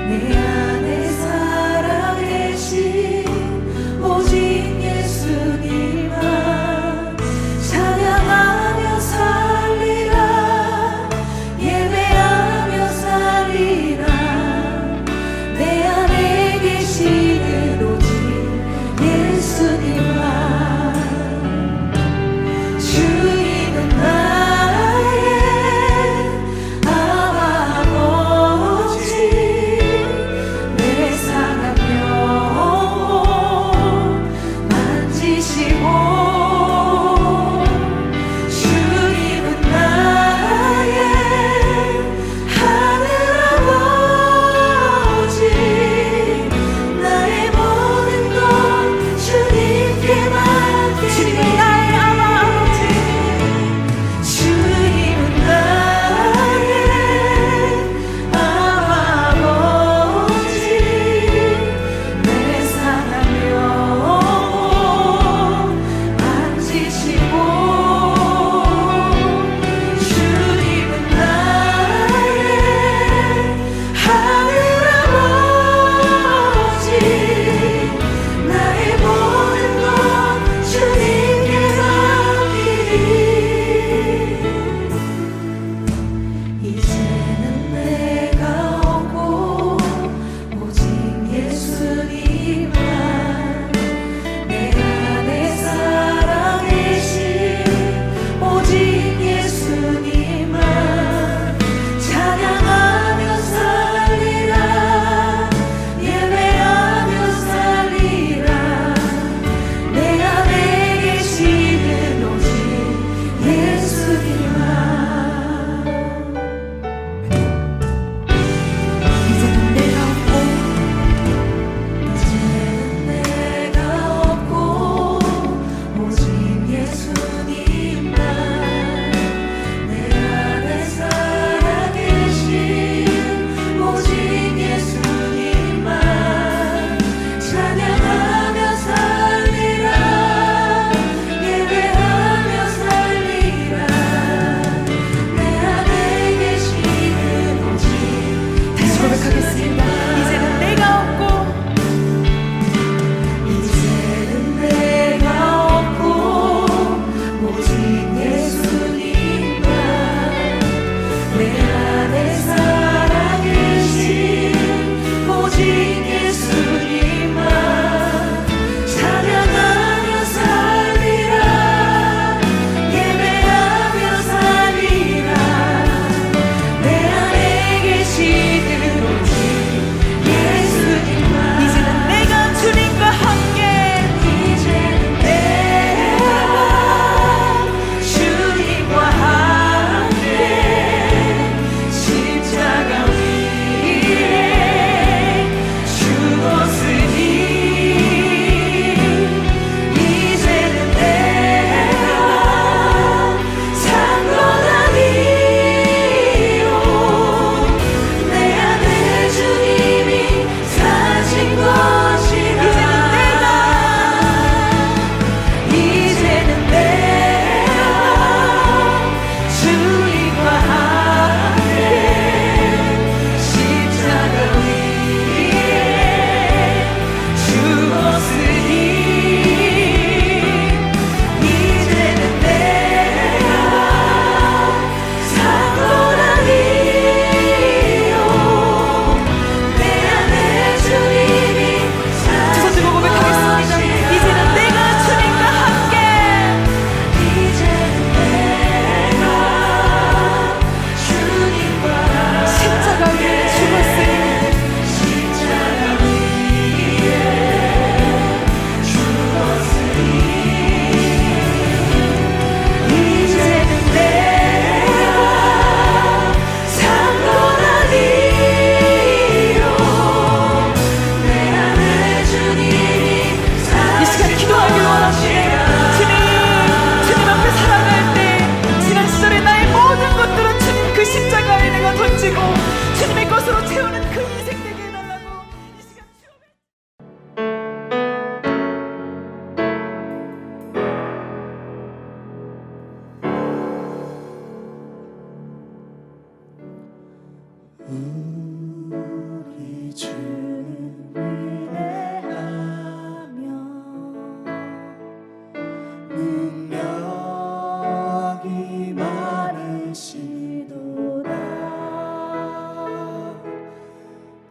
내 안에 살아계신 오직 예수님만 찬양하며 살리라. 예배하며 살리라. 내 안에 계시는 오직 예수님만. 주님은 나의 아버지,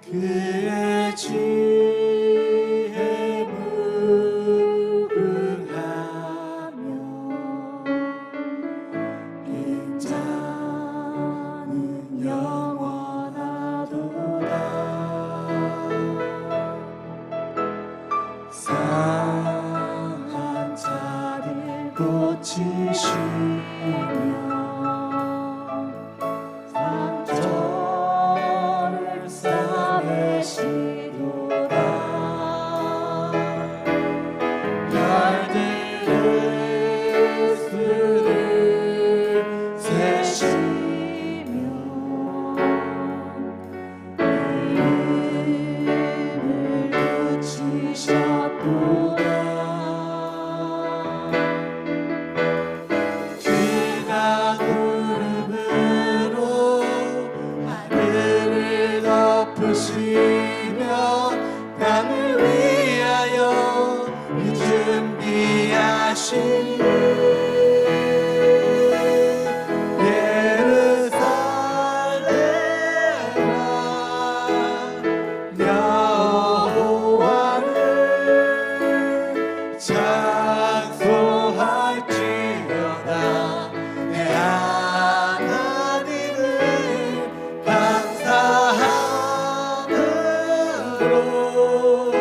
그의 지혜 무궁하며 인자는 영원하도다. 상한 자를 고치시며 상처를 싸매시도다. 열들의 수를 세시며 이름을 붙이셨도다. 그가 구름으로 하늘을 덮으시며 땅을 위하여 준비하신 예루살렘아 여호와를 찬송할지어다. 내 하나님을 감사함으로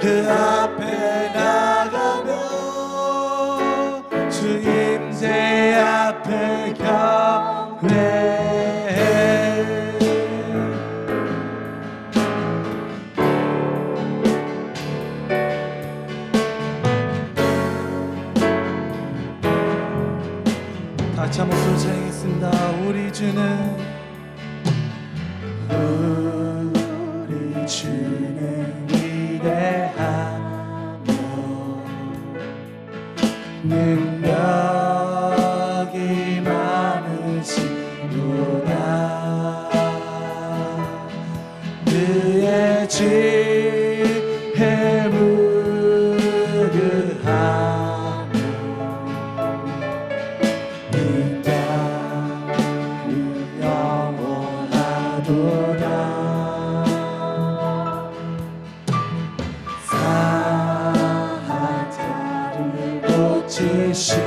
그 앞에 나가며 주 임재 앞에 경배해. 같이 한번 소리 찬양했습니다. 우리 주는 위대하며 능력이 많으시도다. 그의 지혜 무궁하며 인자는 영원하도다. 상한 자를 고치시며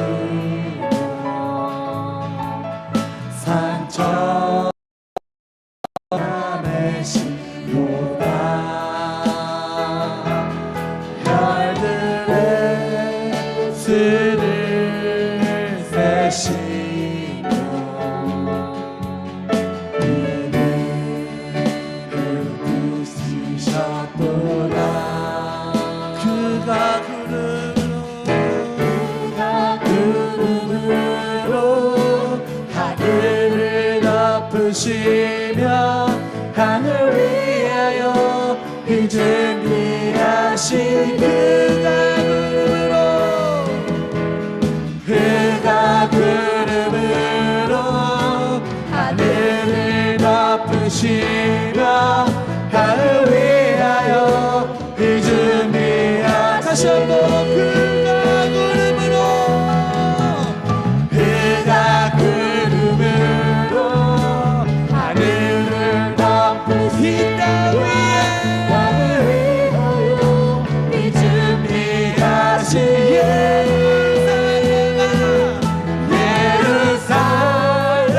상처 매시도다. 별들의 수를 세시며 이름을 붙이셨도다. 그가 구름으로 하늘을 덮으시며 하늘 위하여 준비하신 그가 구름으로 하늘을 덮으시며 하늘 위하여 준비하신 다시 한번 그가 구름으로 하늘을 덮으시며 이 땅 위하여 준비하신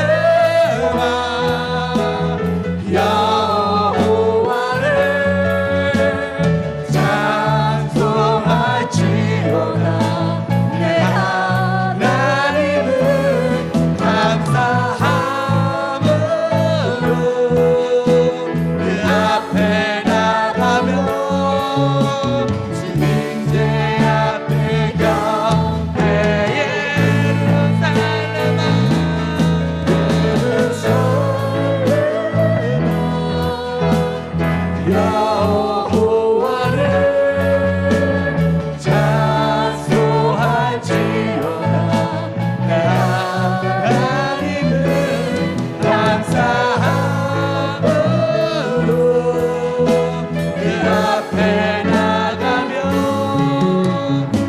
예루살렘아 여호와를 찬송할지어다. 내 하나님을 감사함으로 그 앞에 나가며 주 임재 앞에 경배해. 여호와를 찬송할지어다. 내 하나님을 감사함으로 그 앞에 나가며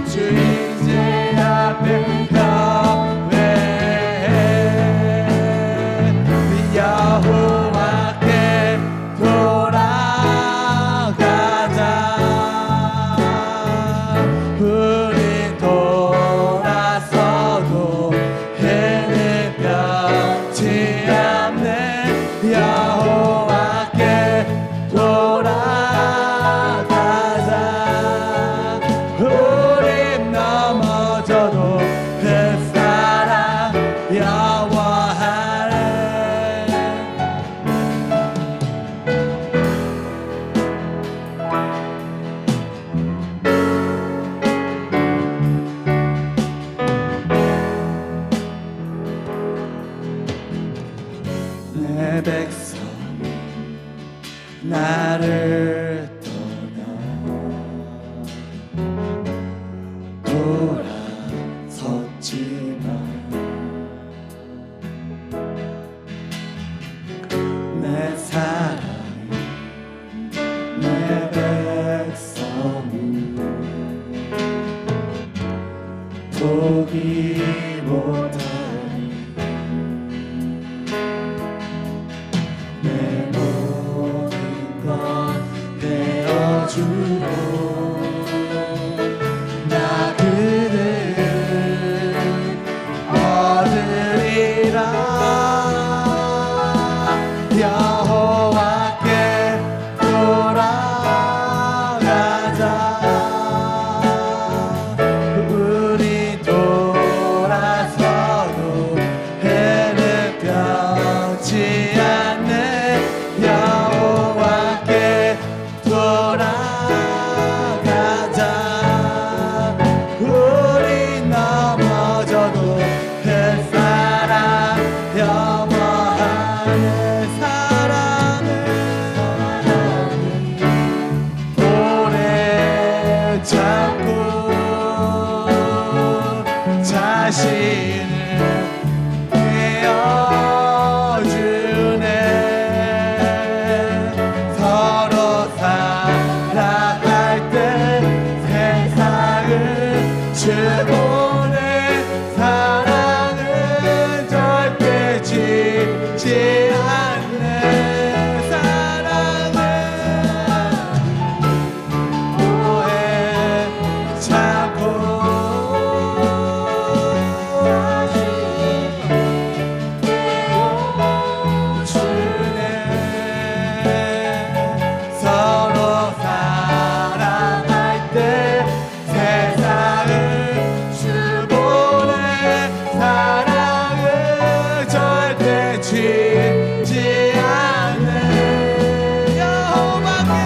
주 임재 앞에 경배해. 여호와께 돌아 주고 나 그를 얻으리라. 여호와께 돌아가자. 우리 돌아서도 해는 펴지 않네. 여호와께 돌아가자. 우리 넘어져도 햇사랑 영원한 사랑을 오래 참고 자신을 되어주네. 서로 살아갈 때 세상을 주고는 사랑은 절대 지지 않네. 사랑은 오해 참고 주네. 서로 살아갈 때 세상을 주고는 사랑은 절대 지지 않네. 여호와께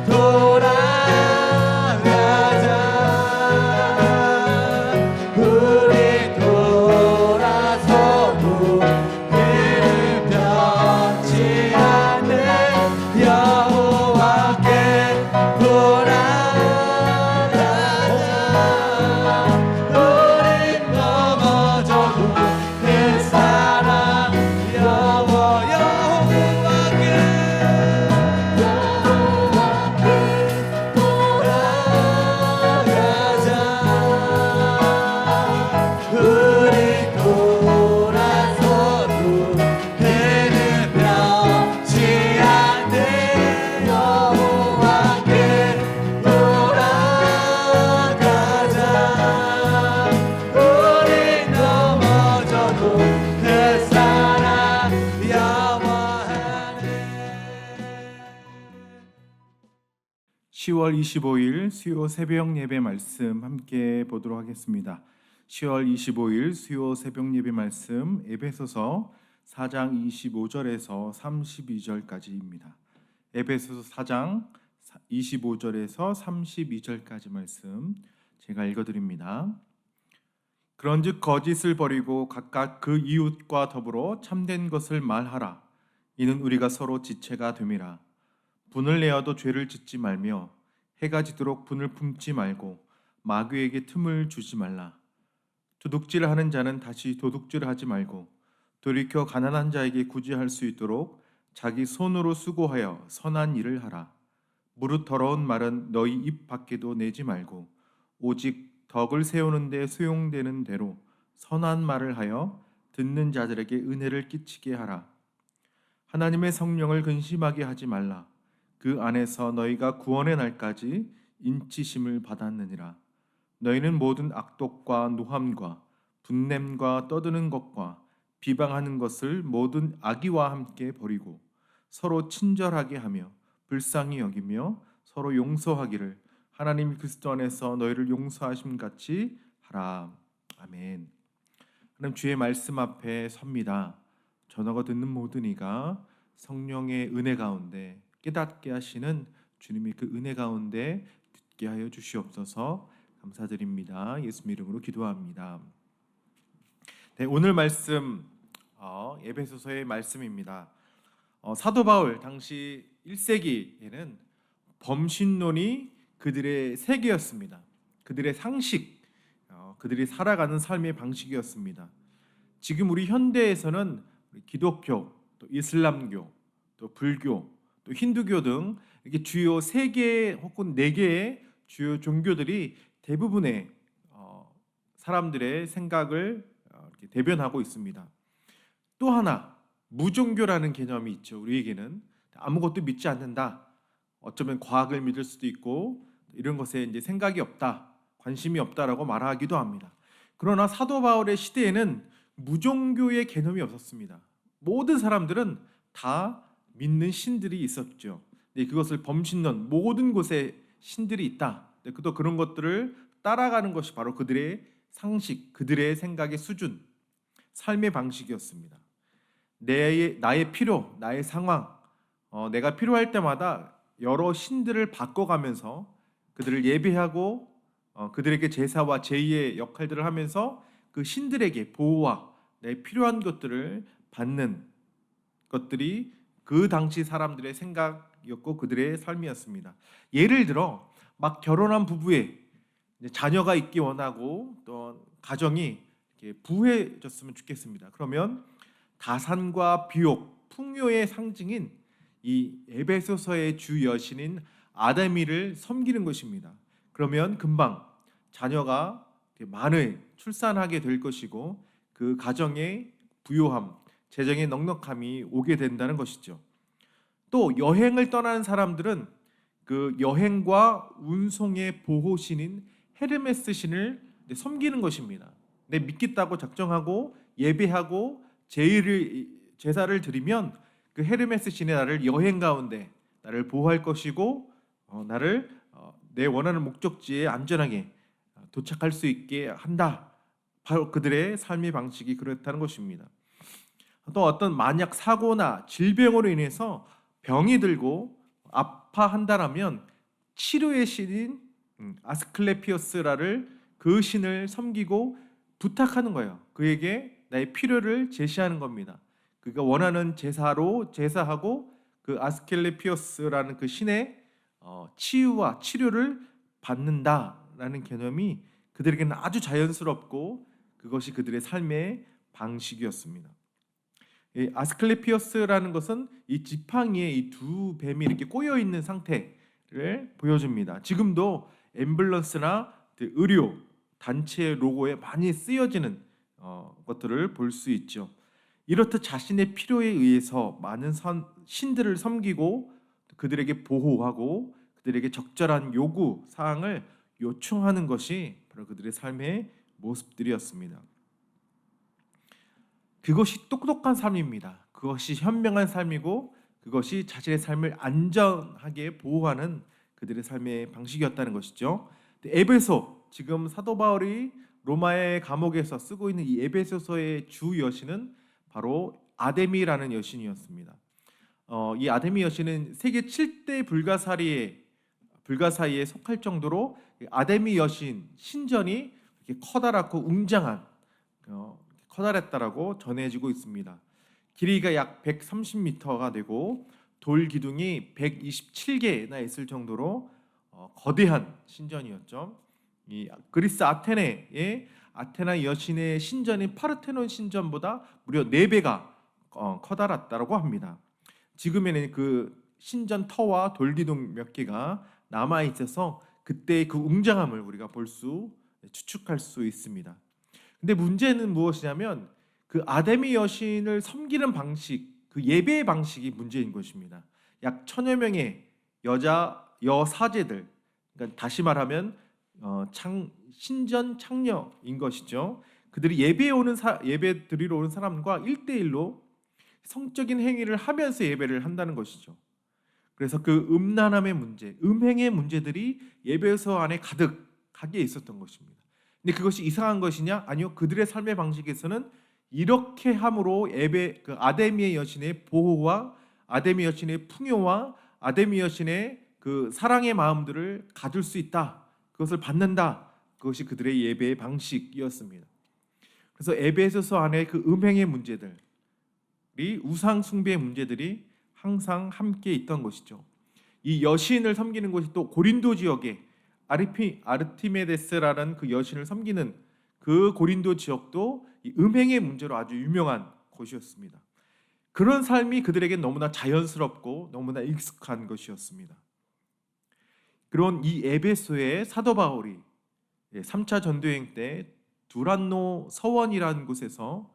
돌아가자. 우리 돌아서도 그를 펴지 않네. 여호와께 돌아가자. 우리 넘어져도 그 사랑 여호와께 돌아가자. 우리 돌아서도 해는 펴지 않네. 여호와께 돌아가자. 우리 넘어져도 그 사랑 영원하네. 10월 25일 수요 새벽 예배 말씀 함께 보도록 하겠습니다. 10월 25일 수요 새벽 예배 말씀 에베소서 4장 25절에서 32절까지입니다. 에베소서 4장 25절에서 32절까지 말씀 제가 읽어드립니다. 그런즉 거짓을 버리고 각각 그 이웃과 더불어 참된 것을 말하라. 이는 우리가 서로 지체가 됨이라. 분을 내어도 죄를 짓지 말며 해가 지도록 분을 품지 말고 마귀에게 틈을 주지 말라. 도둑질하는 자는 다시 도둑질하지 말고 돌이켜 가난한 자에게 구제할 수 있도록 자기 손으로 수고하여 선한 일을 하라. 무릇 더러운 말은 너희 입 밖에도 내지 말고 오직 덕을 세우는 데 소용되는 대로 선한 말을 하여 듣는 자들에게 은혜를 끼치게 하라. 하나님의 성령을 근심하게 하지 말라. 그 안에서 너희가 구원의 날까지 인치심을 받았느니라. 너희는 모든 악독과 노함과 분냄과 떠드는 것과 비방하는 것을 모든 악의와 함께 버리고 서로 친절하게 하며 불쌍히 여기며 서로 용서하기를 하나님이 그리스도 안에서 너희를 용서하심 같이 하라. 아멘. 하나님 주의 말씀 앞에 섭니다. 전하고 듣는 모든 이가 성령의 은혜 가운데 깨닫게 하시는 주님의 그 은혜 가운데 듣게 하여 주시옵소서. 감사드립니다. 예수님 이름으로 기도합니다. 네, 오늘 말씀 에베소서의 말씀입니다. 사도 바울 당시 1세기에는 범신론이 그들의 세계였습니다. 그들의 상식, 그들이 살아가는 삶의 방식이었습니다. 지금 우리 현대에서는 기독교, 또 이슬람교, 또 불교, 또 힌두교 등 이렇게 주요 3개 혹은 4개의 주요 종교들이 대부분의 사람들의 생각을 이렇게 대변하고 있습니다. 또 하나 무종교라는 개념이 있죠. 우리에게는 아무것도 믿지 않는다. 어쩌면 과학을 믿을 수도 있고 이런 것에 이제 생각이 없다, 관심이 없다라고 말하기도 합니다. 그러나 사도 바울의 시대에는 무종교의 개념이 없었습니다. 모든 사람들은 다 믿는 신들이 있었죠. 그것을 범신론, 모든 곳에 신들이 있다. 또 그런 것들을 따라가는 것이 바로 그들의 상식, 그들의 생각의 수준, 삶의 방식이었습니다. 나의 필요, 나의 상황, 내가 필요할 때마다 여러 신들을 바꿔가면서 그들을 예배하고 그들에게 제사와 제의의 역할들을 하면서 그 신들에게 보호와 내 필요한 것들을 받는 것들이 그 당시 사람들의 생각이었고 그들의 삶이었습니다. 예를 들어 막 결혼한 부부에 자녀가 있기 원하고 또 가정이 이렇게 부해졌으면 좋겠습니다. 그러면 다산과 비옥, 풍요의 상징인 이 에베소서의 주 여신인 아데미를 섬기는 것입니다. 그러면 금방 자녀가 많이 출산하게 될 것이고 그 가정의 부요함, 재정의 넉넉함이 오게 된다는 것이죠. 또 여행을 떠나는 사람들은 그 여행과 운송의 보호신인 헤르메스 신을 섬기는 것입니다. 믿겠다고 작정하고 예배하고 제사를 드리면 그 헤르메스 신이 나를 여행 가운데 나를 보호할 것이고 나를 내 원하는 목적지에 안전하게 도착할 수 있게 한다. 바로 그들의 삶의 방식이 그렇다는 것입니다. 또 어떤 만약 사고나 질병으로 인해서 병이 들고 아파한다라면 치료의 신인 아스클레피오스라를 그 신을 섬기고 부탁하는 거예요. 그에게 나의 필요를 제시하는 겁니다. 그가 원하는 제사로 제사하고 그 아스클레피오스라는 그 신의 치유와 치료를 받는다라는 개념이 그들에게는 아주 자연스럽고 그것이 그들의 삶의 방식이었습니다. 이 아스클레피오스라는 것은 이 지팡이에 이 두 뱀이 이렇게 꼬여 있는 상태를 보여줍니다. 지금도 앰뷸런스나 의료 단체 로고에 많이 쓰여지는 것들을 볼 수 있죠. 이렇듯 자신의 필요에 의해서 많은 신들을 섬기고 그들에게 보호하고 그들에게 적절한 요구 사항을 요청하는 것이 바로 그들의 삶의 모습들이었습니다. 그것이 똑똑한 삶입니다. 그것이 현명한 삶이고 그것이 자신의 삶을 안전하게 보호하는 그들의 삶의 방식이었다는 것이죠. 에베소, 지금 사도 바울이 로마의 감옥에서 쓰고 있는 이 에베소서의 주 여신은 바로 아데미라는 여신이었습니다. 이 아데미 여신은 세계 7대 불가사의에 속할 정도로 아데미 여신 신전이 이렇게 커다랗고 웅장한 커다랬다라고 전해지고 있습니다. 길이가 약 130m가 되고 돌 기둥이 127개나 있을 정도로 거대한 신전이었죠. 이 그리스 아테네의 아테나 여신의 신전인 파르테논 신전보다 무려 4배가 커다랗다고 합니다. 지금에는 그 신전 터와 돌 기둥 몇 개가 남아 있어서 그때의 그 웅장함을 우리가 추측할 수 있습니다. 근데 문제는 무엇이냐면 그 아데미 여신을 섬기는 방식, 그 예배의 방식이 문제인 것입니다. 약 1000여 명의 여사제들, 그러니까 다시 말하면 신전 창녀인 것이죠. 그들이 예배 드리러 오는 사람과 1대1로 성적인 행위를 하면서 예배를 한다는 것이죠. 그래서 그 음란함의 문제, 음행의 문제들이 예배소 안에 가득하게 있었던 것입니다. 근데 그것이 이상한 것이냐? 아니요. 그들의 삶의 방식에서는 이렇게 함으로 그 아데미의 여신의 보호와 아데미 여신의 풍요와 아데미 여신의 그 사랑의 마음들을 가질 수 있다. 그것을 받는다. 그것이 그들의 예배의 방식이었습니다. 그래서 에베소서 안에 그 음행의 문제들이 우상 숭배의 문제들이 항상 함께 있던 것이죠. 이 여신을 섬기는 곳이 또 고린도 지역에 아르티메데스라는 그 여신을 섬기는 그 고린도 지역도 이 음행의 문제로 아주 유명한 곳이었습니다. 그런 삶이 그들에게 너무나 자연스럽고 너무나 익숙한 것이었습니다. 그런 이 에베소의 사도 바울이 3차 전도여행 때 두란노 서원이라는 곳에서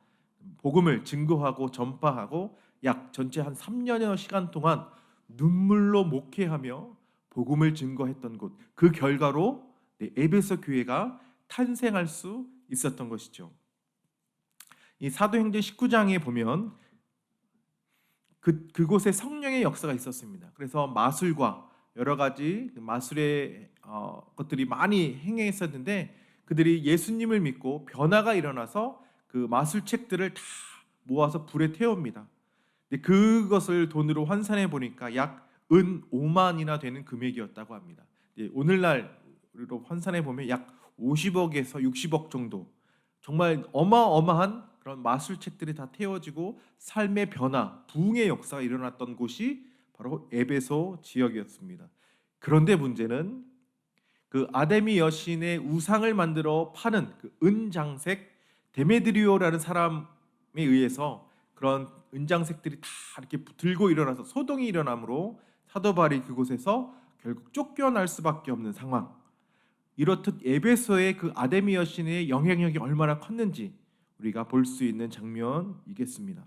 복음을 증거하고 전파하고 약 전체 한 3년여 시간 동안 눈물로 목회하며 복음을 증거했던 곳, 그 결과로 에베소 교회가 탄생할 수 있었던 것이죠. 이 사도행전 19장에 보면 그곳에 성령의 역사가 있었습니다. 그래서 마술과 여러 가지 마술의 것들이 많이 행해있었는데 그들이 예수님을 믿고 변화가 일어나서 그 마술책들을 다 모아서 불에 태웁니다. 근데 그것을 돈으로 환산해 보니까 약 은 5만이나 되는 금액이었다고 합니다. 오늘날로 환산해 보면 약 50억에서 60억 정도, 정말 어마어마한 그런 마술책들이 다 태워지고 삶의 변화, 부흥의 역사가 일어났던 곳이 바로 에베소 지역이었습니다. 그런데 문제는 그 아데미 여신의 우상을 만들어 파는 그 은장색 데메드리오라는 사람에 의해서 그런 은장색들이 다 이렇게 들고 일어나서 소동이 일어나므로 사도 바울이 그곳에서 결국 쫓겨날 수밖에 없는 상황. 이렇듯 에베소의 그 아데미 여신의 영향력이 얼마나 컸는지 우리가 볼 수 있는 장면이겠습니다.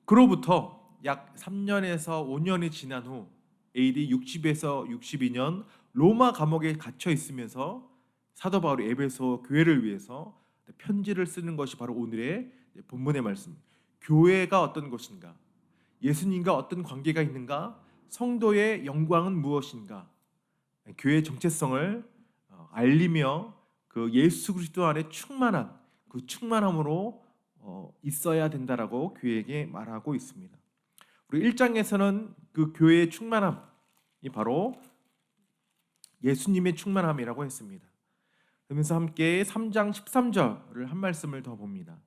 그로부터 약 3년에서 5년이 지난 후 AD 60에서 62년 로마 감옥에 갇혀 있으면서 사도 바울이 에베소 교회를 위해서 편지를 쓰는 것이 바로 오늘의 본문의 말씀. 교회가 어떤 것인가? 예수님과 어떤 관계가 있는가? 성도의 영광은 무엇인가? 교회의 정체성을 알리며 그 예수 그리스도 안에 충만한 그 충만함으로 있어야 된다라고 교회에게 말하고 있습니다. 우리 1장에서는 그 교회의 충만함이 바로 예수님의 충만함이라고 했습니다. 그러면서 함께 3장 13절을 한 말씀을 더 봅니다.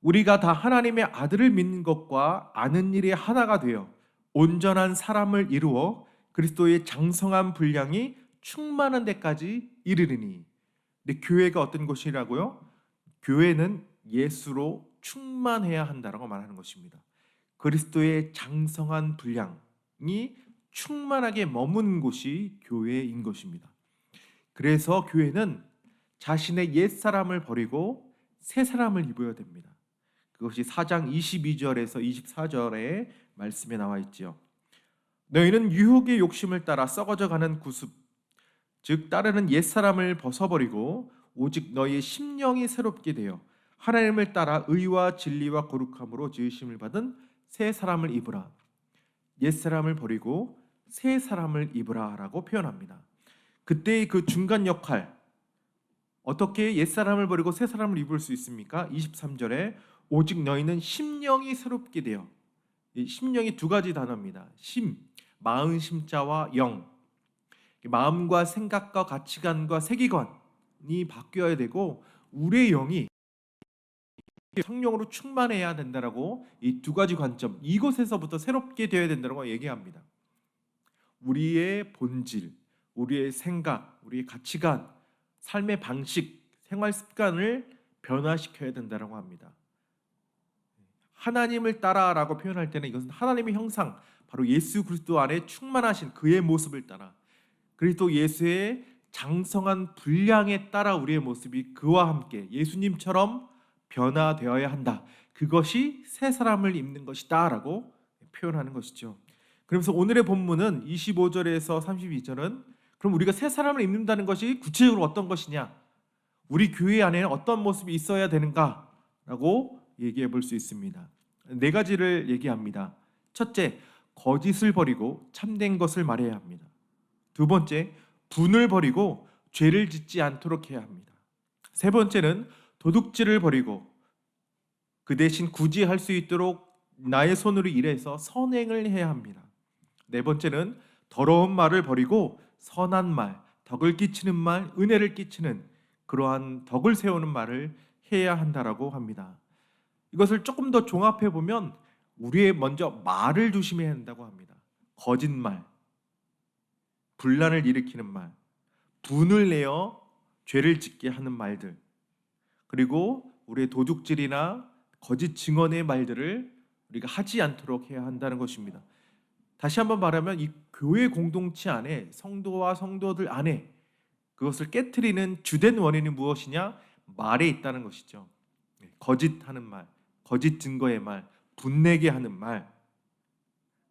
우리가 다 하나님의 아들을 믿는 것과 아는 일이 하나가 되어 온전한 사람을 이루어 그리스도의 장성한 분량이 충만한 데까지 이르리니. 근데 교회가 어떤 것이라고요? 교회는 예수로 충만해야 한다라고 말하는 것입니다. 그리스도의 장성한 분량이 충만하게 머문 곳이 교회인 것입니다. 그래서 교회는 자신의 옛 사람을 버리고 새 사람을 입어야 됩니다. 그것이 4장 22절에서 24절의 말씀에 나와 있죠. 너희는 유혹의 욕심을 따라 썩어져가는 구습, 즉 따르는 옛 사람을 벗어버리고 오직 너희의 심령이 새롭게 되어 하나님을 따라 의와 진리와 거룩함으로 지으심을 받은 새 사람을 입으라. 옛 사람을 버리고 새 사람을 입으라라고 표현합니다. 그때의 그 중간 역할, 어떻게 옛 사람을 버리고 새 사람을 입을 수 있습니까? 23절에 오직 너희는 심령이 새롭게 되어, 이 심령이 두 가지 단어입니다. 심, 마음 심자와 영. 마음과 생각과 가치관과 세계관이 바뀌어야 되고 우리의 영이 성령으로 충만해야 된다라고 이 두 가지 관점, 이곳에서부터 새롭게 되어야 된다고 얘기합니다. 우리의 본질, 우리의 생각, 우리의 가치관, 삶의 방식, 생활 습관을 변화시켜야 된다라고 합니다. 하나님을 따라라고 표현할 때는 이것은 하나님의 형상, 바로 예수 그리스도 안에 충만하신 그의 모습을 따라, 그리스도 예수의 장성한 분량에 따라 우리의 모습이 그와 함께 예수님처럼 변화되어야 한다. 그것이 새 사람을 입는 것이다 라고 표현하는 것이죠. 그러면서 오늘의 본문은 25절에서 32절은 그럼 우리가 새 사람을 입는다는 것이 구체적으로 어떤 것이냐, 우리 교회 안에는 어떤 모습이 있어야 되는가 라고 얘기해 볼 수 있습니다. 네 가지를 얘기합니다. 첫째, 거짓을 버리고 참된 것을 말해야 합니다. 두 번째, 분을 버리고 죄를 짓지 않도록 해야 합니다. 세 번째는 도둑질을 버리고 그 대신 굳이 할 수 있도록 나의 손으로 일해서 선행을 해야 합니다. 네 번째는 더러운 말을 버리고 선한 말, 덕을 끼치는 말, 은혜를 끼치는 그러한 덕을 세우는 말을 해야 한다라고 합니다. 이것을 조금 더 종합해 보면 우리의 먼저 말을 조심해야 한다고 합니다. 거짓말, 분란을 일으키는 말, 분을 내어 죄를 짓게 하는 말들, 그리고 우리의 도둑질이나 거짓 증언의 말들을 우리가 하지 않도록 해야 한다는 것입니다. 다시 한번 말하면 이 교회 공동체 안에, 성도와 성도들 안에 그것을 깨트리는 주된 원인이 무엇이냐? 말에 있다는 것이죠. 거짓하는 말, 거짓 증거의 말, 분내게 하는 말,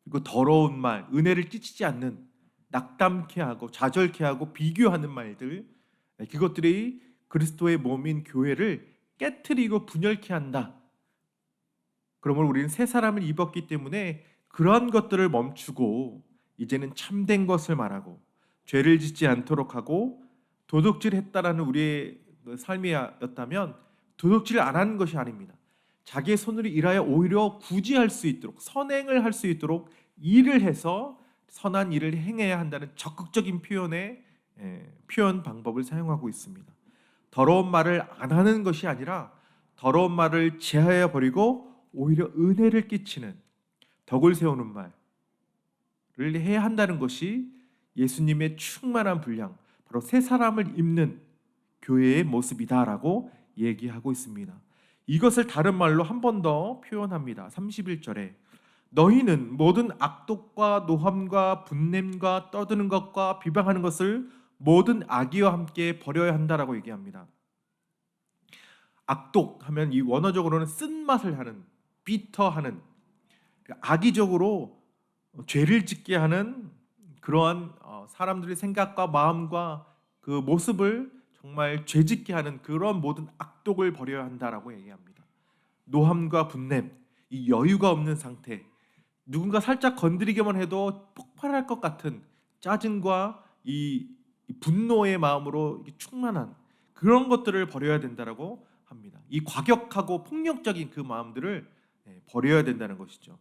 그리고 더러운 말, 은혜를 끼치지 않는 낙담케 하고 좌절케 하고 비교하는 말들, 그것들이 그리스도의 몸인 교회를 깨트리고 분열케 한다. 그러므로 우리는 새 사람을 입었기 때문에 그러한 것들을 멈추고 이제는 참된 것을 말하고 죄를 짓지 않도록 하고, 도둑질했다라는 우리의 삶이었다면 도둑질 안 하는 것이 아닙니다. 자기의 손으로 일하여 오히려 구제할 수 있도록, 선행을 할 수 있도록 일을 해서 선한 일을 행해야 한다는 적극적인 표현 방법을 사용하고 있습니다. 더러운 말을 안 하는 것이 아니라 더러운 말을 제하여 버리고 오히려 은혜를 끼치는, 덕을 세우는 말을 해야 한다는 것이 예수님의 충만한 분량, 바로 새 사람을 입는 교회의 모습이다라고 얘기하고 있습니다. 이것을 다른 말로 한 번 더 표현합니다. 31절에 너희는 모든 악독과 노함과 분냄과 떠드는 것과 비방하는 것을 모든 악의와 함께 버려야 한다라고 얘기합니다. 악독 하면 이 원어적으로는 쓴맛을 하는, 비터하는, 악의적으로 죄를 짓게 하는 그러한 사람들의 생각과 마음과 그 모습을 정말 죄짓게 하는 그런 모든 악독을 버려야 한다라고 얘기합니다. 노함과 분냄, 이 여유가 없는 상태, 누군가 살짝 건드리기만 해도 폭발할 것 같은 짜증과 이 분노의 마음으로 충만한 그런 것들을 버려야 된다라고 합니다. 이 과격하고 폭력적인 그 마음들을 버려야 된다는 것이죠.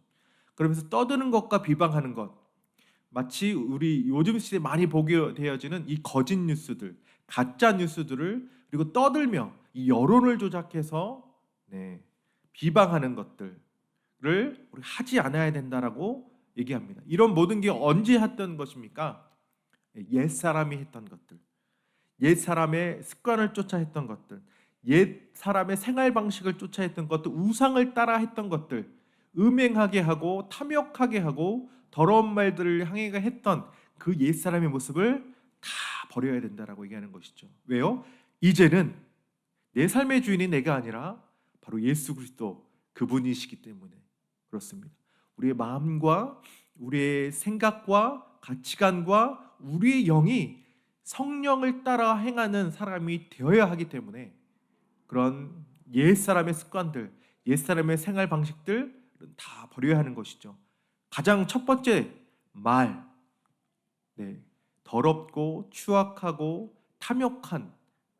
그러면서 떠드는 것과 비방하는 것, 마치 우리 요즘 시대에 많이 보게 되어지는 이 거짓 뉴스들, 가짜 뉴스들을 그리고 떠들며 이 여론을 조작해서 비방하는 것들을 우리 하지 않아야 된다라고 얘기합니다. 이런 모든 게 언제 했던 것입니까? 옛 사람이 했던 것들, 옛 사람의 습관을 쫓아 했던 것들, 옛 사람의 생활 방식을 쫓아 했던 것들, 우상을 따라 했던 것들, 음행하게 하고 탐욕하게 하고 더러운 말들을 향해 했던 그 옛 사람의 모습을 다 버려야 된다라고 얘기하는 것이죠. 왜요? 이제는 내 삶의 주인이 내가 아니라 바로 예수 그리스도 그분이시기 때문에 그렇습니다. 우리의 마음과 우리의 생각과 가치관과 우리의 영이 성령을 따라 행하는 사람이 되어야 하기 때문에 그런 옛 사람의 습관들, 옛 사람의 생활 방식들 다 버려야 하는 것이죠. 가장 첫 번째 말, 더럽고 추악하고 탐욕한,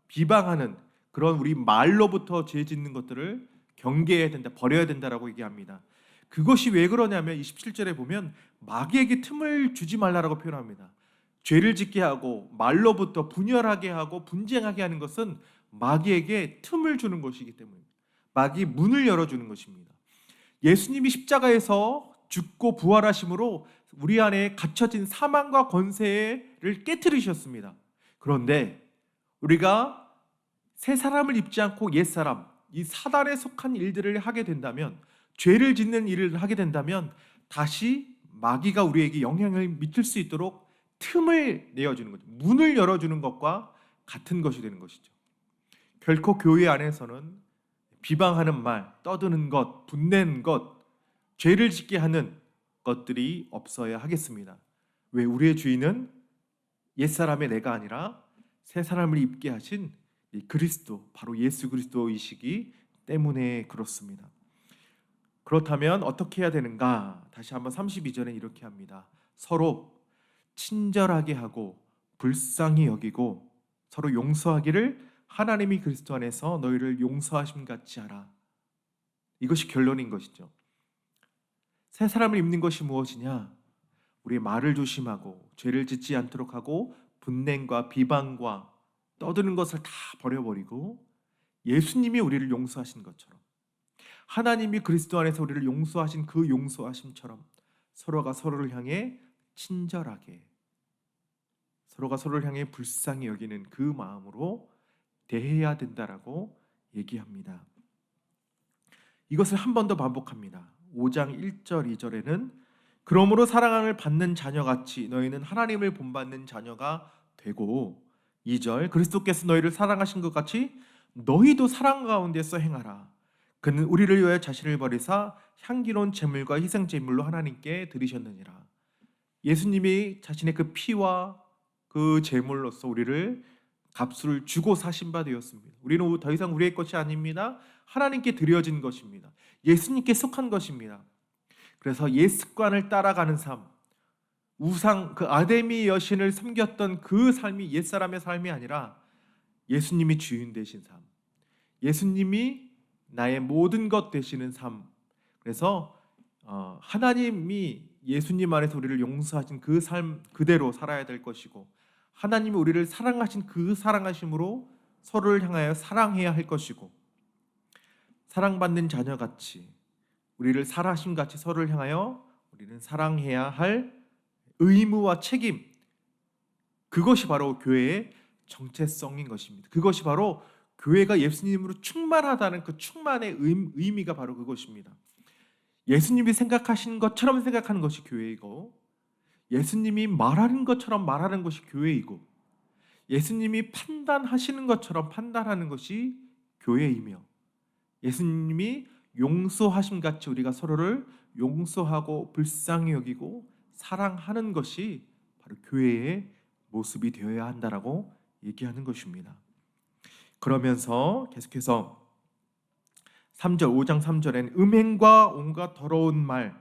비방하는 그런 우리 말로부터 죄 짓는 것들을 경계해야 된다, 버려야 된다라고 얘기합니다. 그것이 왜 그러냐면 27절에 보면 마귀에게 틈을 주지 말라라고 표현합니다. 죄를 짓게 하고 말로부터 분열하게 하고 분쟁하게 하는 것은 마귀에게 틈을 주는 것이기 때문입니다. 마귀 문을 열어주는 것입니다. 예수님이 십자가에서 죽고 부활하심으로 우리 안에 갇혀진 사망과 권세를 깨트리셨습니다. 그런데 우리가 새 사람을 입지 않고 옛 사람, 이 사단에 속한 일들을 하게 된다면, 죄를 짓는 일을 하게 된다면 다시 마귀가 우리에게 영향을 미칠 수 있도록 틈을 내어주는 거죠. 문을 열어주는 것과 같은 것이 되는 것이죠. 결코 교회 안에서는 비방하는 말, 떠드는 것, 분내는 것, 죄를 짓게 하는 것들이 없어야 하겠습니다. 왜? 우리의 주인은 옛사람의 내가 아니라 새 사람을 입게 하신 그리스도, 바로 예수 그리스도이시기 때문에 그렇습니다. 그렇다면 어떻게 해야 되는가? 다시 한번 32절에 이렇게 합니다. 서로 친절하게 하고 불쌍히 여기고 서로 용서하기를 하나님이 그리스도 안에서 너희를 용서하심 같이 하라. 이것이 결론인 것이죠. 새 사람을 입는 것이 무엇이냐? 우리의 말을 조심하고 죄를 짓지 않도록 하고 분냄과 비방과 떠드는 것을 다 버려버리고 예수님이 우리를 용서하신 것처럼, 하나님이 그리스도 안에서 우리를 용서하신 그 용서하심처럼 서로가 서로를 향해 친절하게, 서로가 서로를 향해 불쌍히 여기는 그 마음으로 대해야 된다라고 얘기합니다. 이것을 한 번 더 반복합니다. 5장 1절 2절에는 그러므로 사랑을 받는 자녀같이 너희는 하나님을 본받는 자녀가 되고, 2절 그리스도께서 너희를 사랑하신 것 같이 너희도 사랑 가운데서 행하라. 그는 우리를 위하여 자신을 버리사 향기로운 제물과 희생 제물로 하나님께 드리셨느니라. 예수님이 자신의 그 피와 그 제물로서 우리를 값을 주고 사신 바 되었습니다. 우리는 더 이상 우리의 것이 아닙니다. 하나님께 드려진 것입니다. 예수님께 속한 것입니다. 그래서 옛 습관을 따라가는 삶, 우상 그 아데미 여신을 섬겼던 그 삶이 옛사람의 삶이 아니라 예수님이 주인 되신 삶, 예수님이 나의 모든 것 되시는 삶. 그래서 하나님이 예수님 안에서 우리를 용서하신 그 삶 그대로 살아야 될 것이고, 하나님이 우리를 사랑하신 그 사랑하심으로 서로를 향하여 사랑해야 할 것이고, 사랑받는 자녀같이 우리를 사랑하심 같이 서로를 향하여 우리는 사랑해야 할 의무와 책임, 그것이 바로 교회의 정체성인 것입니다. 그것이 바로 교회가 예수님으로 충만하다는 그 충만의 의미가 바로 그것입니다. 예수님이 생각하시는 것처럼 생각하는 것이 교회이고, 예수님이 말하는 것처럼 말하는 것이 교회이고, 예수님이 판단하시는 것처럼 판단하는 것이 교회이며, 예수님이 용서하심 같이 우리가 서로를 용서하고 불쌍히 여기고 사랑하는 것이 바로 교회의 모습이 되어야 한다라고 얘기하는 것입니다. 그러면서 계속해서 5장 3절에는 음행과 온갖 더러운 말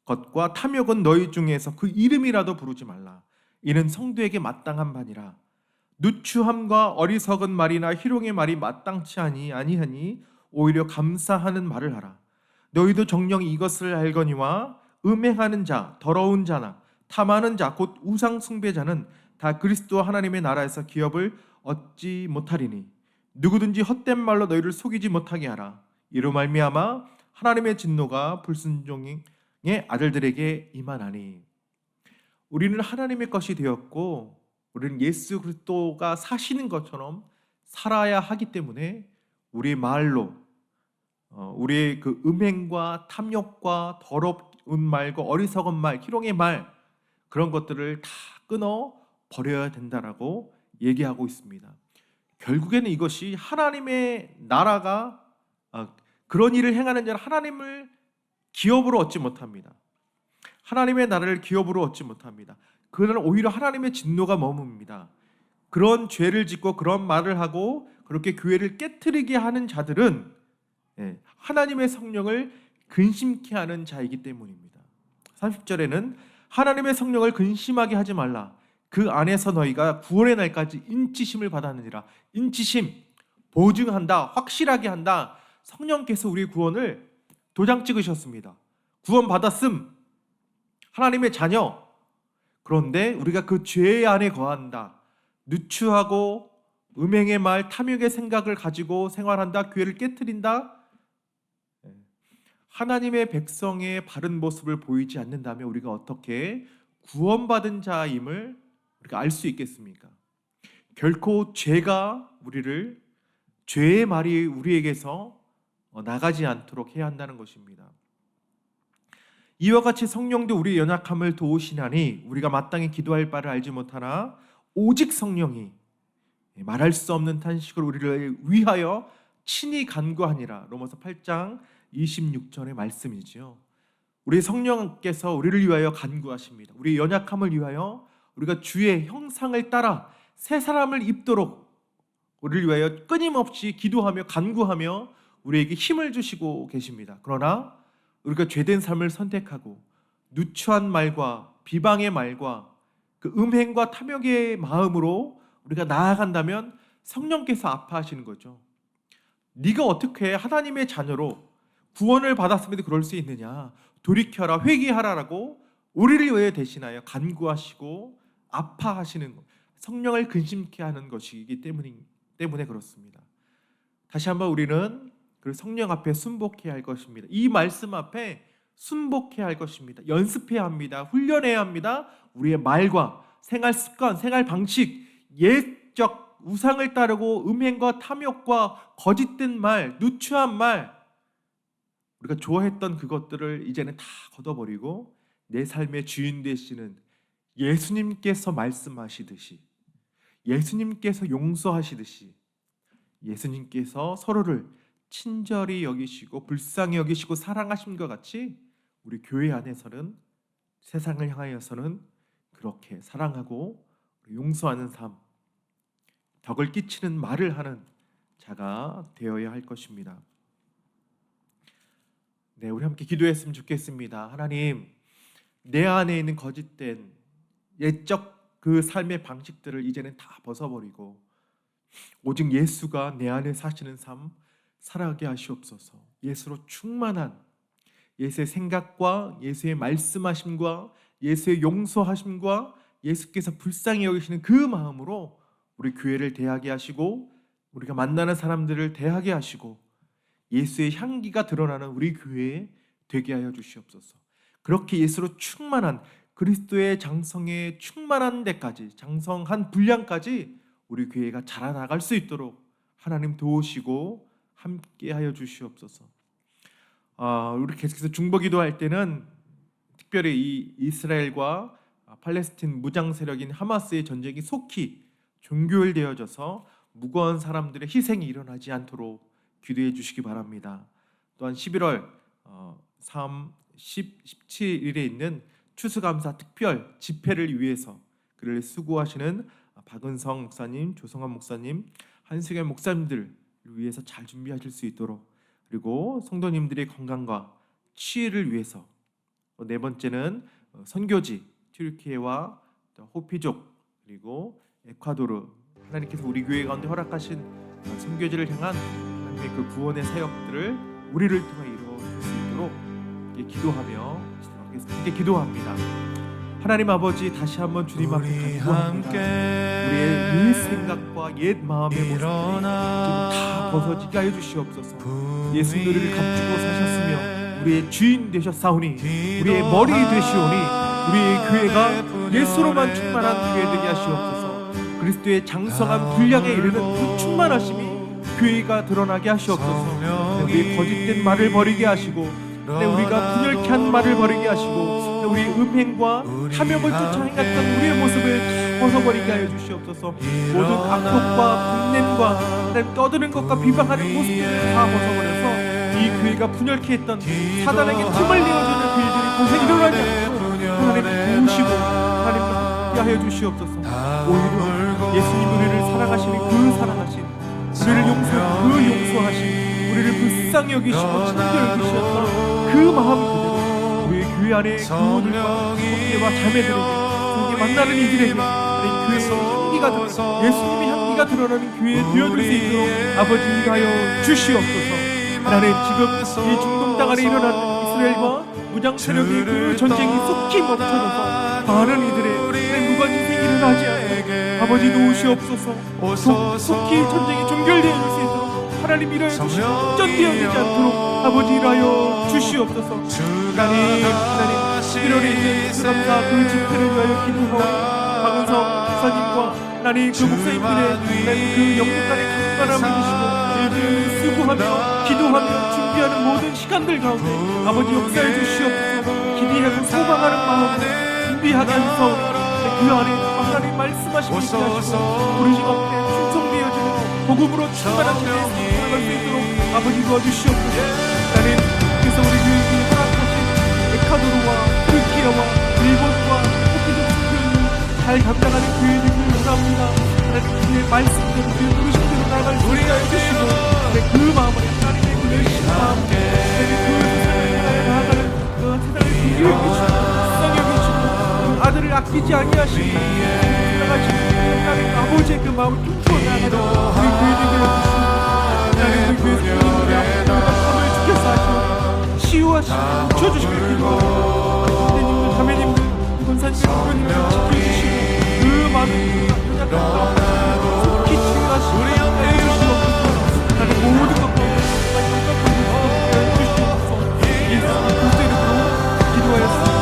것과 탐욕은 너희 중에서 그 이름이라도 부르지 말라. 이는 성도에게 마땅한 바니라. 누추함과 어리석은 말이나 희롱의 말이 마땅치 아니하니 오히려 감사하는 말을 하라. 너희도 정녕 이것을 알거니와 음행하는 자, 더러운 자나 탐하는 자, 곧 우상 숭배자는 다 그리스도 하나님의 나라에서 기업을 얻지 못하리니 누구든지 헛된 말로 너희를 속이지 못하게 하라. 이로 말미암아 하나님의 진노가 불순종의 아들들에게 임하나니. 우리는 하나님의 것이 되었고, 우리는 예수 그리스도가 사시는 것처럼 살아야 하기 때문에 우리의 말로 우리의 그 음행과 탐욕과 더럽은 말과 어리석은 말, 희롱의 말, 그런 것들을 다 끊어 버려야 된다라고 얘기하고 있습니다. 결국에는 이것이 하나님의 나라가 그런 일을 행하는 자는 하나님을 기업으로 얻지 못합니다. 하나님의 나라를 기업으로 얻지 못합니다. 그들은 오히려 하나님의 진노가 머뭅니다. 그런 죄를 짓고 그런 말을 하고 그렇게 교회를 깨트리게 하는 자들은 하나님의 성령을 근심케 하는 자이기 때문입니다. 30절에는 하나님의 성령을 근심하게 하지 말라. 그 안에서 너희가 구원의 날까지 인치심을 받았느니라. 인치심, 보증한다, 확실하게 한다. 성령께서 우리의 구원을 도장 찍으셨습니다. 구원 받았음, 하나님의 자녀. 그런데 우리가 그 죄 안에 거한다, 누추하고 음행의 말, 탐욕의 생각을 가지고 생활한다, 교회를 깨트린다. 하나님의 백성의 바른 모습을 보이지 않는다면 우리가 어떻게 구원받은 자임을 우리가 알 수 있겠습니까? 결코 죄가 죄의 말이 우리에게서 나가지 않도록 해야 한다는 것입니다. 이와 같이 성령도 우리의 연약함을 도우시나니 우리가 마땅히 기도할 바를 알지 못하나 오직 성령이 말할 수 없는 탄식을 우리를 위하여 친히 간구하니라. 로마서 8장 26절의 말씀이지요. 우리 성령께서 우리를 위하여 간구하십니다. 우리의 연약함을 위하여 우리가 주의 형상을 따라 새 사람을 입도록 우리를 위하여 끊임없이 기도하며 간구하며 우리에게 힘을 주시고 계십니다. 그러나 우리가 죄된 삶을 선택하고 누추한 말과 비방의 말과 그 음행과 탐욕의 마음으로 우리가 나아간다면 성령께서 아파하시는 거죠. 네가 어떻게 하나님의 자녀로 구원을 받았음에도 그럴 수 있느냐, 돌이켜라, 회개하라라고 우리를 위해 대신하여 간구하시고 아파하시는 것, 성령을 근심케 하는 것이기 때문에 그렇습니다. 다시 한번 우리는 그 성령 앞에 순복해야 할 것입니다. 이 말씀 앞에 순복해야 할 것입니다. 연습해야 합니다. 훈련해야 합니다. 우리의 말과 생활 습관, 생활 방식, 옛적 우상을 따르고 음행과 탐욕과 거짓된 말, 누추한 말, 우리가 좋아했던 그것들을 이제는 다 걷어버리고 내 삶의 주인 되시는 예수님께서 말씀하시듯이, 예수님께서 용서하시듯이, 예수님께서 서로를 친절히 여기시고 불쌍히 여기시고 사랑하신 것 같이 우리 교회 안에서는, 세상을 향하여서는 그렇게 사랑하고 용서하는 삶, 덕을 끼치는 말을 하는 자가 되어야 할 것입니다. 네, 우리 함께 기도했으면 좋겠습니다. 하나님, 내 안에 있는 거짓된 옛적 그 삶의 방식들을 이제는 다 벗어버리고 오직 예수가 내 안에 사시는 삶 살아가게 하시옵소서. 예수로 충만한 예수의 생각과 예수의 말씀하심과 예수의 용서하심과 예수께서 불쌍히 여기시는 그 마음으로 우리 교회를 대하게 하시고 우리가 만나는 사람들을 대하게 하시고 예수의 향기가 드러나는 우리 교회에 되게 하여 주시옵소서. 그렇게 예수로 충만한 그리스도의 장성에 충만한 데까지, 장성한 분량까지 우리 교회가 자라나갈 수 있도록 하나님 도우시고 함께 하여 주시옵소서. 우리 계속해서 중보기도할 때는 특별히 이 이스라엘과 팔레스틴 무장 세력인 하마스의 전쟁이 속히 종결되어져서 무거운 사람들의 희생이 일어나지 않도록 기도해 주시기 바랍니다. 또한 11월 3, 10, 17일에 있는 추수감사 특별 집회를 위해서 그를 수고하시는 박은성 목사님, 조성환 목사님, 한승현 목사님들을 위해서 잘 준비하실 수 있도록, 그리고 성도님들의 건강과 치유를 위해서, 네 번째는 선교지 튀르키예와 호피족 그리고 에콰도르, 하나님께서 우리 교회 가운데 허락하신 선교지를 향한 하나님의 그 구원의 사역들을 우리를 통해 이루어질 수 있도록 기도하며 함께 기도합니다. 하나님 아버지, 다시 한번 주님 앞에 간구합니다. 우리의 옛 생각과 옛 마음의 모습들이 지금 다 벗어지게 하여 주시옵소서. 예수 우리를 감추고 사셨으며 우리의 주인 되셨사오니 우리의 머리 되시오니 우리의 교회가 예수로만 충만한 교회 되게 하시옵소서. 그리스도의 장성한 분량에 이르는 그 충만하심이 교회가 드러나게 하시옵소서. 우리의 거짓된 말을 버리게 하시고 우리가 분열케 한 말을 버리게 하시고 우리 음행과 탐욕을 쫓아 행했던 우리의 모습을 벗어버리게 하여 주시옵소서. 모든 악독과 분냄과 떠드는 것과 비방하는 모습들을 다 벗어버려서 이 교회가 분열케 했던 사단에게 틈을 내어주는 그 일들이 더 이상 일어나지 않도록 하나님 도우시고 하나님 함께 하여 주시옵소서. 오히려 예수님 우리를 사랑하시는 그 사랑하신, 우리를 용서하신, 우리를 불쌍히 여기시고 친절 여기셨던 그 마음 그대로 우리의 교회 안에 교우들과 형제와 자매들에게, 우리 만나는 이들에게 교회의 향기가 드러나는, 예수님의 향기가 드러나는 교회에 되어줄 수 있도록 아버지 일하여 주시옵소서. 하나님, 지금 이 중동 땅 안에 일어나는 이스라엘과 무장 세력의 그 전쟁이 속히 멈춰져서 많은 이들의 무관 희생이 일어나지 않도록 아버지 도우시옵소서. 속히 전쟁이 종결되어질 수 있도록 하나님 일하여 주시고 전되어지지 않도록 아버지 일하여 주시옵소서. 하나님 11월에 있는 추수감사 그 집회를 위하여 기도하오니 박은성 목사님과 하나님 그 목사님들의 그 영육간의 강건함을 주시고 일들을 수고하며 기도하며 준비하는 모든 시간들 가운데 아버지 역사해 주시옵소서. 기대하고 소망하는 마음으로 준비하게 하소서. 그 안에 하나님 말씀하시고 있게 하시고 부르심 앞에 충성되어지는 복음으로 충만한 세대에 살아갈 수 있도록 아버지 도와주시옵소서. 하나님, 그래서 우리 교회에 허락하신 에콰도르와 튀르키예와 일본과 호피족 선교를 잘 감당하는 교회들을 원합니다. 하나님, 주의 말씀대로 주의 부르심대로 나아갈 수 있게 해주시고 그 마음으로 하나님의 그 열심히 마음, 하나님의 그 세상을 나아가는 그 세상을 비교해 주시고 불쌍히 여기시고 그 아들을 아끼지 아니하시고 살아가시는 하나님 아버지의 그 마음을 품고 나아가는 우리 교회들에게 해주시고 하나님, 우리 교회에서 우리 앞으로 밤을 지켜서 하시고 치유하시고 고쳐주시고 선생님들, 자매님들, 권사님들, 부모님들 지켜주시고 그 많은 연약한 속히 치유하시고 해주시옵소서. 하나님, 모든 것과 해주시옵소서. 예수님 그리스도 이름으로 기도하였습니다.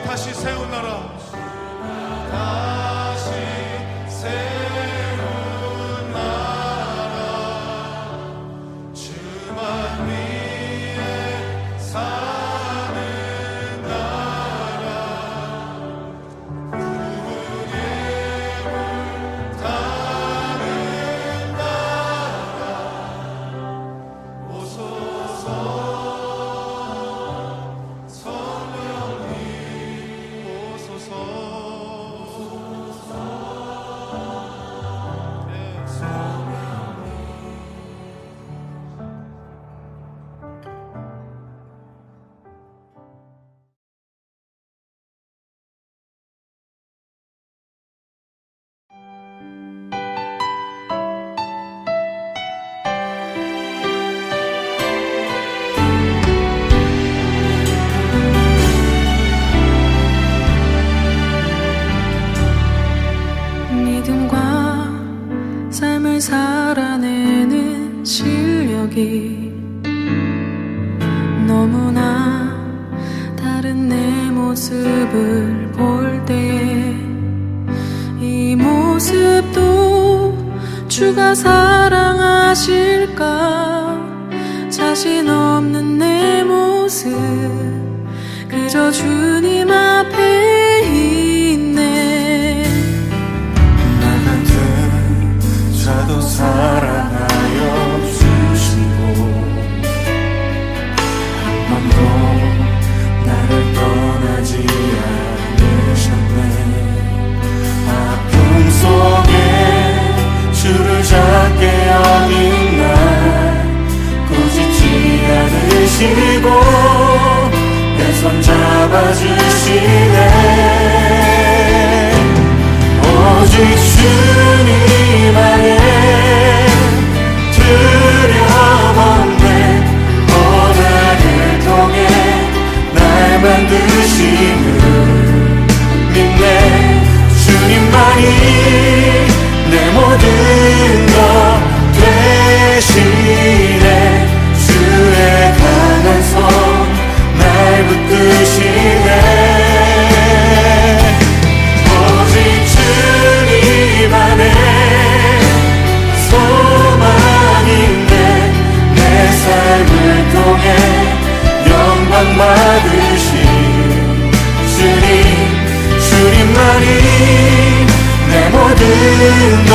다시 세운 나라, 다시 세운 나라, 주만 위에 사는 나라, 구원의 물 타는 나라, 오소서 성령님 오소서. 믿음과 삶을 살아내는 실력이 너무나 다른 내 모습을 볼 때에 이 모습도 주가 사랑하실까 자신 없는 내 모습 그저 주님 앞에 있네. 자도 사랑하여 주시고 한 번도 나를 떠나지 않으셨네. 아픔 속에 주를 작게 여긴 날 꾸짖지 않으시고 내 손 잡아주시네. 오직 주님 안에 두려움없네. 고난을 통해 날 만드심을 믿네. 주님만이 내 모든 것 되시네. 주의 강한 손 날 붙드시네. 오직 주님 안에 소망인데 내 삶을 통해 영광 받으신 주님만이 내 모든 것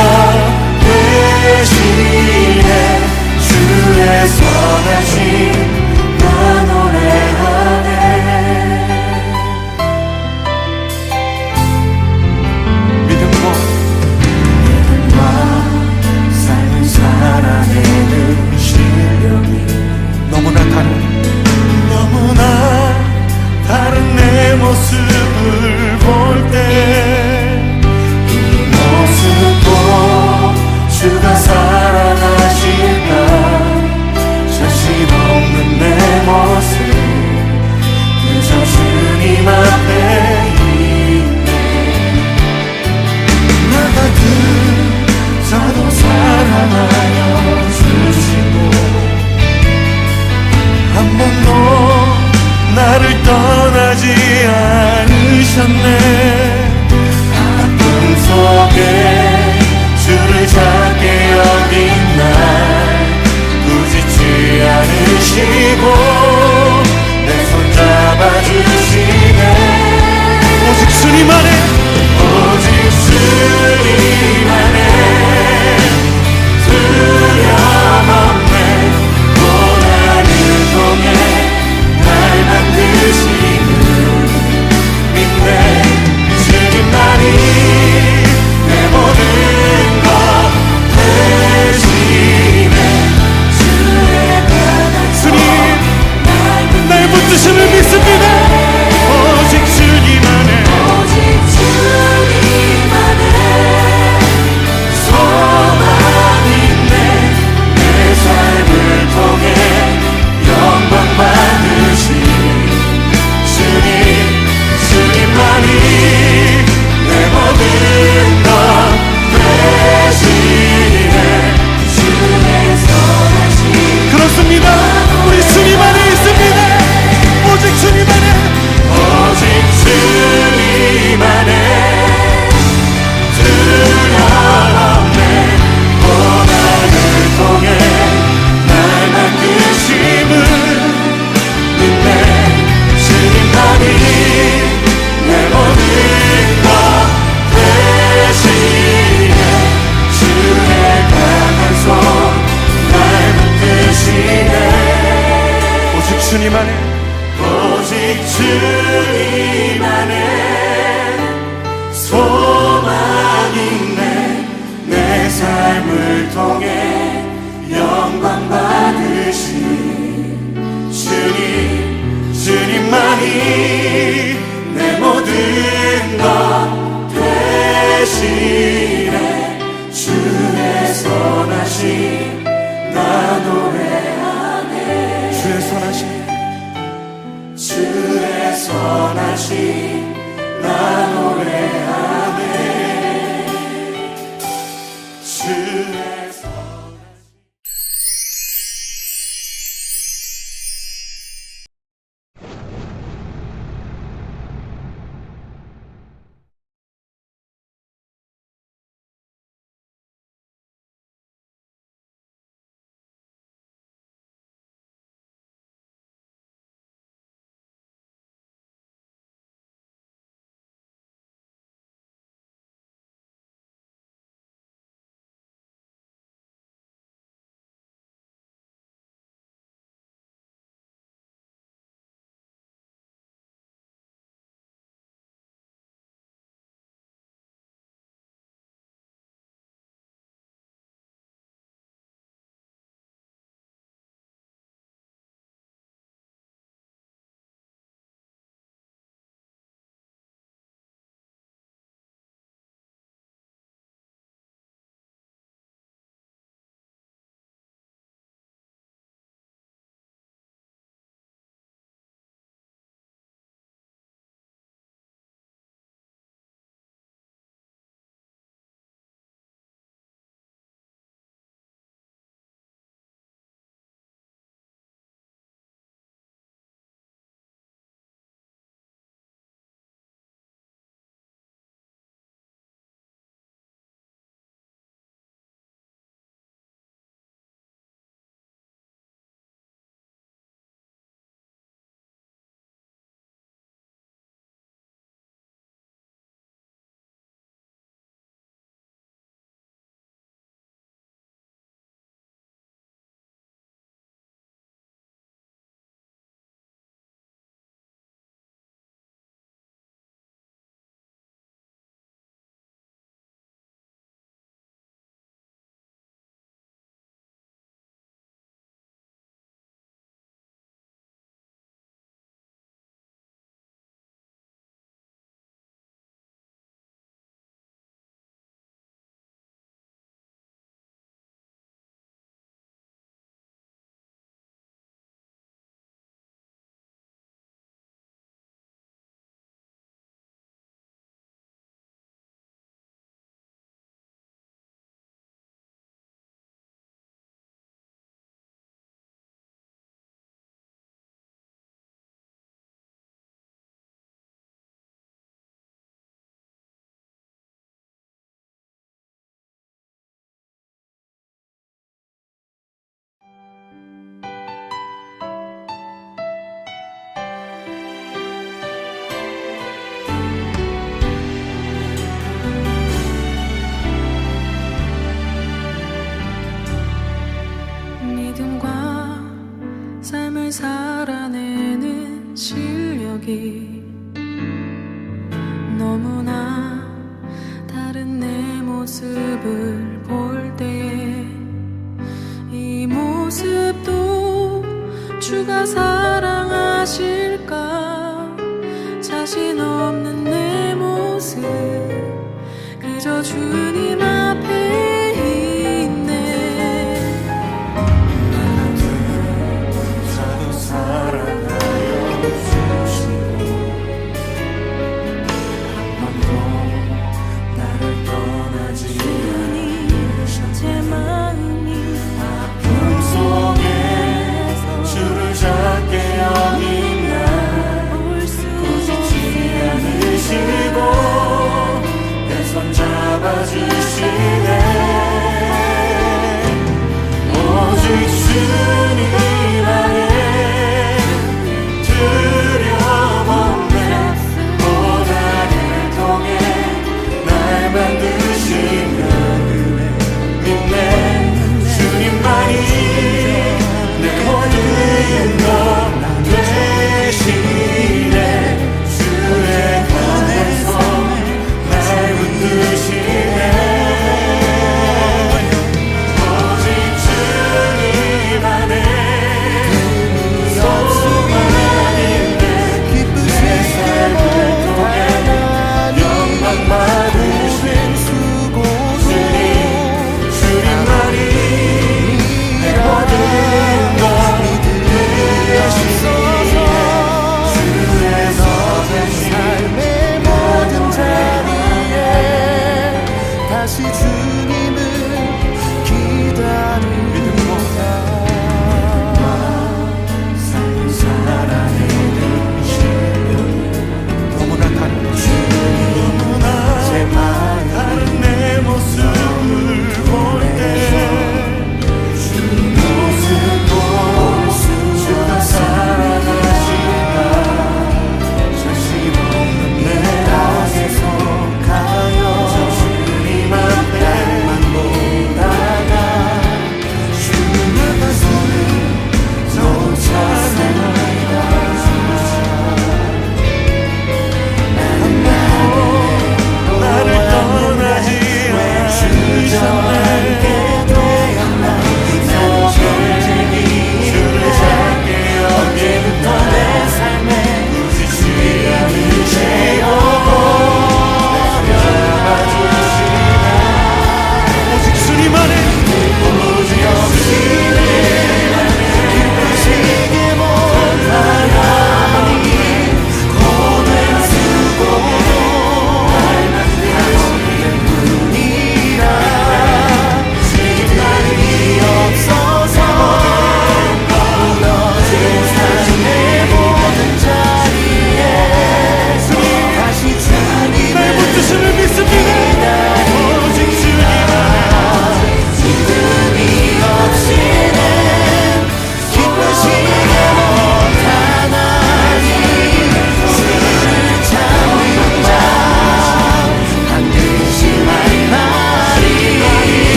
되시네. 주의 선하심 나 노래하네. 믿음과 삶을 살아내는 실력이 너무나 다른 내 모습을 볼 때 이 모습도 주가 사랑하실까 자신 없는 내 모습 그저 주님 앞에 있네. 나 같은 자도 사랑하여 주시고 한 번도 나를 떠나지 않으셨네. 아픔 속에 주를 작게 여긴 날 꾸짖지 않으시고 내 손 잡아주시네. 오직 주님 안에 두려움없네. 고난을 통해 날 만드심을 믿네. 주님만이 내 모든 것 되시네. 주의 강한 손 선하신 나 노래하네 주의 믿음과 삶을 살아내는 실력이 너무나 다른 내 모습을 볼 때에 이 모습도 주가 사랑하실까 자신 없는 내 모습 그저 주님